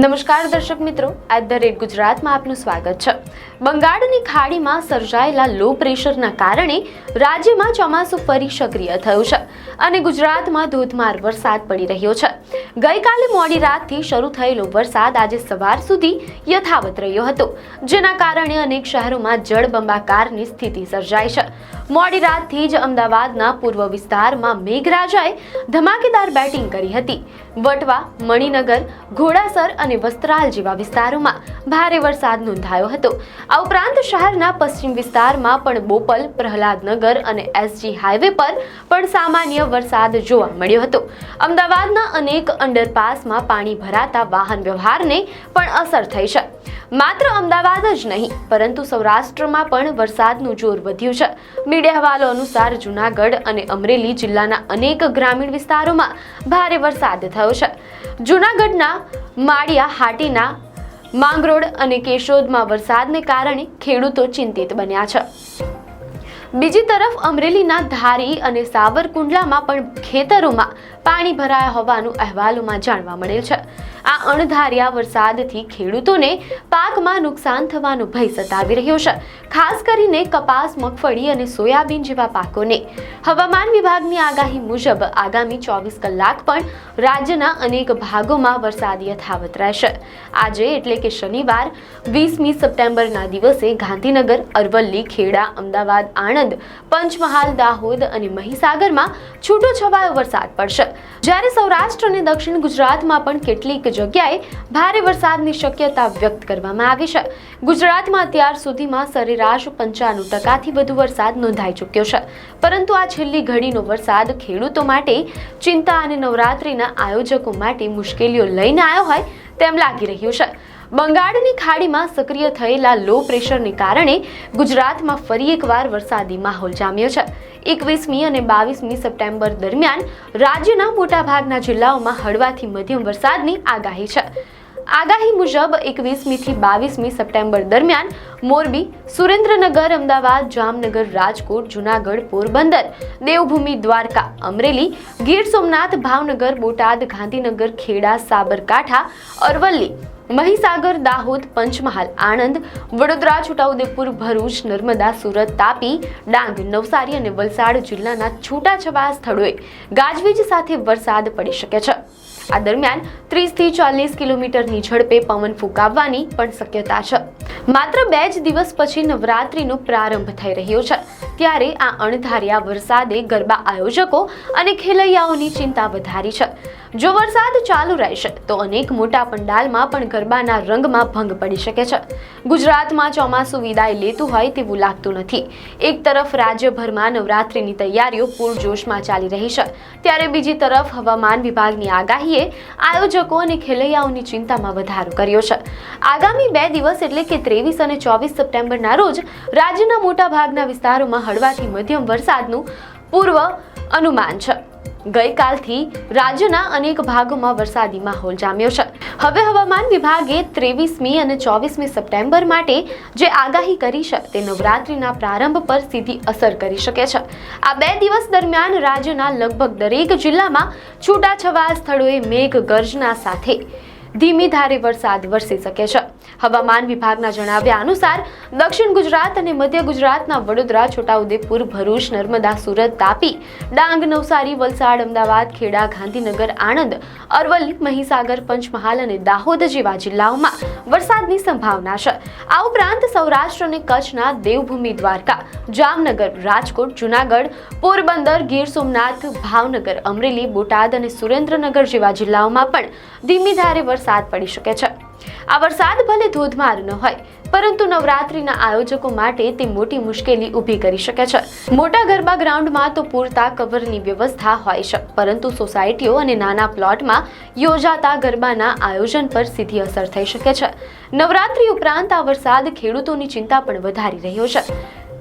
નમસ્કાર દર્શક મિત્રો, @ગુજરાતમાં આપનું સ્વાગત છે। બંગાળની ખાડીમાં સર્જાયેલા લો પ્રેશરના કારણે રાજ્યમાં ચોમાસું ફરી સક્રિય થયું છે અને ગુજરાતમાં ધોધમાર વરસાદ પડી રહ્યો છે। ગઈકાલે મોડી રાતથી શરૂ થયેલો વરસાદ આજે સવાર સુધી યથાવત રહ્યો હતો, જેના કારણે અનેક શહેરોમાં જળબંબાકારની સ્થિતિ સર્જાઈ છે। મોડી રાતથી જ અમદાવાદના પૂર્વ વિસ્તારમાં મેઘરાજાએ ધમાકેદાર બેટિંગ કરી હતી। વટવા, મણિનગર, ઘોડાસર અને વસ્ત્રાલ જેવા વિસ્તારોમાં ભારે વરસાદ નોંધાયો હતો। આ ઉપરાંત શહેરના પશ્ચિમ વિસ્તારમાં પણ બોપલ, પ્રહલાદનગર અને SG હાઈવે પર પણ સામાન્ય વરસાદ જોવા મળ્યો હતો। અમદાવાદના અનેક અંડરપાસમાં પાણી ભરાતા વાહન વ્યવહારને પણ અસર થઈ છે। માત્ર અમદાવાદ જ નહીં, પરંતુ સૌરાષ્ટ્રમાં પણ વરસાદનું જોર વધ્યું છે। મીડિયા હવાલો અનુસાર જૂનાગઢ અને અમરેલી જિલ્લાના અનેક ગ્રામીણ વિસ્તારોમાં ભારે વરસાદ થયો છે। જૂનાગઢના માળિયા હાટીના માંગરોળ અને કેશોદમાં વરસાદને કારણે ખેડૂતો ચિંતિત બન્યા છે। બીજી તરફ અમરેલીના ધારી અને સાવરકુંડલામાં પણ ખેતરોમાં પાણી ભરાયા હોવાનું અહેવાલોમાં જાણવા મળેલ છે। આ અણધાર્યા વરસાદથી ખેડૂતોને પાકમાં નુકસાન થવાનો ભય સતાવી રહ્યો છે, ખાસ કરીને કપાસ, મગફળી અને સોયાબીન જેવા પાકોને। હવામાન વિભાગની આગાહી મુજબ આગામી 24 કલાક પણ રાજ્યના અનેક ભાગોમાં વરસાદ યથાવત રહેશે। આજે એટલે કે શનિવાર 20મી સપ્ટેમ્બરના દિવસે ગાંધીનગર, અરવલ્લી, ખેડા, અમદાવાદ, આણંદ, પંચમહાલ, દાહોદ અને મહીસાગરમાં છૂટોછવાયો વરસાદ પડશે, જ્યારે સૌરાષ્ટ્ર અને દક્ષિણ ગુજરાતમાં પણ કેટલીક જગ્યાએ ભારે વરસાદની શક્યતા વ્યક્ત કરવામાં આવી છે। ગુજરાતમાં અત્યાર સુધીમાં સરેરાશ 95% વધુ વરસાદ નોંધાઈ ચૂક્યો છે, પરંતુ આ છેલ્લી ઘડીનો વરસાદ ખેડૂતો માટે ચિંતા અને નવરાત્રિના આયોજકો માટે મુશ્કેલીઓ લઈને આવ્યો હોય તેમ લાગી રહ્યું છે। બંગાળની ખાડીમાં સક્રિય થયેલા લો પ્રેશરને કારણે ગુજરાતમાં ફરી એકવાર વરસાદી માહોલ જામ્યો છે। 21મી અને 22મી સપ્ટેમ્બર દરમિયાન રાજ્યના મોટાભાગના જિલ્લાઓમાં હળવાથી મધ્યમ વરસાદની આગાહી છે। આગાહી મુજબ 21મી થી 22મી સપ્ટેમ્બર દરમિયાન મોરબી, સુરેન્દ્રનગર, અમદાવાદ, જામનગર, રાજકોટ, જૂનાગઢ, પોરબંદર, દેવભૂમિ, દ્વારકા, અમરેલી, ગીર સોમનાથ, ભાવનગર, બોટાદ, ગાંધીનગર, ખેડા, સાબરકાંઠા, અરવલ્લી, મહીસાગર, દાહોદ, પંચમહાલ, આણંદ, વડોદરા, છોટાઉદેપુર, ભરૂચ, નર્મદા, સુરત, તાપી, ડાંગ, નવસારી અને વલસાડ જિલ્લાના છૂટાછવાયા સ્થળોએ ગાજવીજ સાથે વરસાદ પડી શકે છે। આ દરમિયાન 30 થી 40 કિલોમીટરની ઝડપે પવન ફૂંકાવવાની પણ શક્યતા છે। માત્ર 2 જ દિવસ પછી નવરાત્રિનો પ્રારંભ થઈ રહ્યો છે, ત્યારે આ અણધાર્યા વરસાદે ગરબા આયોજકો અને ખેલૈયાઓની ચિંતા વધારી છે। જો વરસાદ ચાલુ રહેશે તો અનેક મોટા પંડાલમાં પણ ગરબાના રંગમાં ભંગ પડી શકે છે। ગુજરાતમાં ચોમાસું વિદાય લેતું હોય તેવું લાગતું નથી। એક તરફ રાજ્યભરમાં નવરાત્રિની તૈયારીઓ પૂરજોશમાં ચાલી રહી છે, ત્યારે બીજી તરફ હવામાન વિભાગની આગાહીએ આયોજકો અને ખેલૈયાઓની ચિંતામાં વધારો કર્યો છે। આગામી 2 દિવસ એટલે કે 23 અને 24 સપ્ટેમ્બરના રોજ રાજ્યના મોટા ભાગના વિસ્તારોમાં હળવાથી મધ્યમ વરસાદનું પૂર્વ અનુમાન છે। ગઈકાલથી રાજ્યના અનેક ભાગોમાં વરસાદી માહોલ જામ્યો છે। હવે હવામાન વિભાગે 23મી અને 24મી સપ્ટેમ્બર માટે જે આગાહી કરી છે તે નવરાત્રિના પ્રારંભ પર સીધી અસર કરી શકે છે। આ 2 દિવસ દરમિયાન રાજ્યના લગભગ દરેક જિલ્લામાં છૂટાછવાયા સ્થળોએ મેઘગર્જના સાથે ધીમી ધારે વરસાદ વરસી શકે છે। હવામાન વિભાગના જણાવ્યા અનુસાર દક્ષિણ ગુજરાત અને મધ્ય ગુજરાતના વડોદરા, છોટાઉદેપુર, ભરૂચ, નર્મદા, સુરત, તાપી, ડાંગ, નવસારી, વલસાડ, અમદાવાદ, ખેડા, ગાંધીનગર, આણંદ, અરવલ્લી, મહીસાગર, પંચમહાલ અને દાહોદ જેવા જિલ્લાઓમાં વરસાદની સંભાવના છે। આ ઉપરાંત સૌરાષ્ટ્ર અને કચ્છના દેવભૂમિ, દ્વારકા, જામનગર, રાજકોટ, જૂનાગઢ, પોરબંદર, ગીર સોમનાથ, ભાવનગર, અમરેલી, બોટાદ અને સુરેન્દ્રનગર જેવા જિલ્લાઓમાં પણ ધીમી ધારે વરસાદ પડી શકે છે। આ વરસાદ ભલે ધોધમાર ન હોય, પરંતુ નવરાત્રિના આયોજકો માટે તે મોટી મુશ્કેલી ઊભી કરી શકે છે। મોટા ગરબા ગ્રાઉન્ડમાં તો પૂરતા કવરની વ્યવસ્થા હોય છે, પરંતુ સોસાયટીઓ અને નાના પ્લોટમાં યોજાતા ગરબાના આયોજન પર સીધી અસર થઈ શકે છે। નવરાત્રિ ઉપરાંત આ વરસાદ ખેડૂતોની ચિંતા પણ વધારી રહ્યો છે।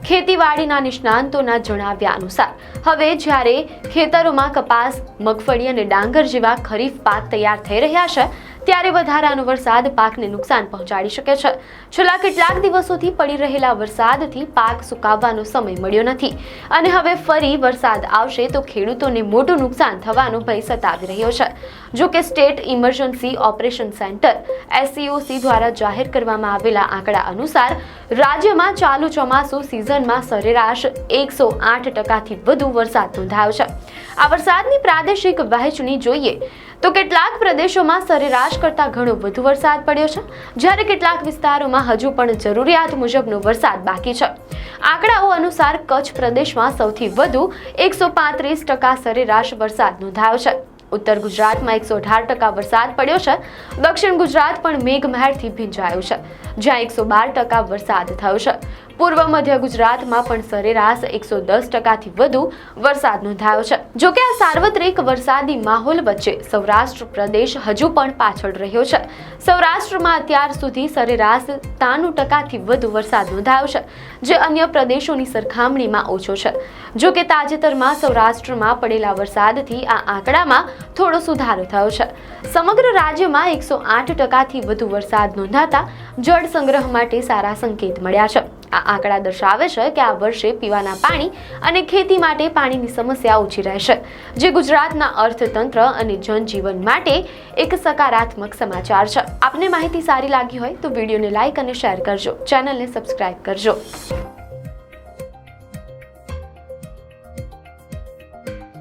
ખેતીવાડીના નિષ્ણાંતોના જણાવ્યા અનુસાર હવે જ્યારે ખેતરોમાં કપાસ, મગફળી અને ડાંગર જેવા ખરીફ પાક તૈયાર થઈ રહ્યા છે, ત્યારે વધારાનો વરસાદ પાકને નુકસાન પહોંચાડી શકે છે. છેલ્લા કેટલાક દિવસોથી પડી રહેલા વરસાદથી પાક સુકાવવાનો સમય મળ્યો નથી અને હવે ફરી વરસાદ આવશે તો ખેડૂતોને મોટું નુકસાન થવાનો ભય સતાવી રહ્યો છે. જો કે state emergency operation centre SEOC દ્વારા જાહેર કરવામાં આવેલા આંકડા અનુસાર રાજ્યમાં ચાલુ ચોમાસુ સિઝનમાં સરેરાશ 108% વધુ વરસાદ નોંધાયો છે. આ વરસાદની પ્રાદેશિક વહેંચણી જોઈએ તો કેટલાક પ્રદેશોમાં સરેરાશ કરતાં ઘણો વધુ વરસાદ પડ્યો છે, જ્યારે કેટલાક વિસ્તારોમાં હજુ પણ જરૂરિયાત મુજબનો વરસાદ બાકી છે. આંકડાઓ અનુસાર કચ્છ પ્રદેશમાં સૌથી વધુ 135% સરેરાશ વરસાદ નોંધાયો છે. ઉત્તર ગુજરાતમાં 118% વરસાદ પડ્યો છે. દક્ષિણ ગુજરાત પણ મેઘમહેરથી ભીંજાયું છે, જ્યાં 112% વરસાદ થયો છે. પૂર્વ મધ્ય ગુજરાતમાં પણ સરેરાશ 110%થી વધુ વરસાદ નોંધાયો છે. જો કે આ સાર્વત્રિક વરસાદી માહોલ વચ્ચે સૌરાષ્ટ્ર પ્રદેશ હજુ પણ પાછળ રહ્યો છે. સૌરાષ્ટ્રમાં અત્યાર સુધી સરેરાશ 93%થી વધુ વરસાદ નોંધાયો છે, જે અન્ય પ્રદેશોની સરખામણીમાં ઓછો છે. જો કે તાજેતરમાં સૌરાષ્ટ્રમાં પડેલા વરસાદથી આ આંકડામાં થોડો સુધારો થયો છે. સમગ્ર રાજ્યમાં 108%થી વધુ વરસાદ નોંધાતા જળ સંગ્રહ માટે સારા સંકેત મળ્યા છે. આ આંકડા દર્શાવે છે કે આ વર્ષે પીવાના પાણી અને ખેતી માટે પાણીની સમસ્યા ઓછી રહેશે, જે ગુજરાતના અર્થતંત્ર અને જનજીવન માટે એક સકારાત્મક સમાચાર છે. આપને માહિતી સારી લાગી હોય તો વિડીયોને લાઇક અને શેર કરજો, ચેનલને સબસ્ક્રાઇબ કરજો.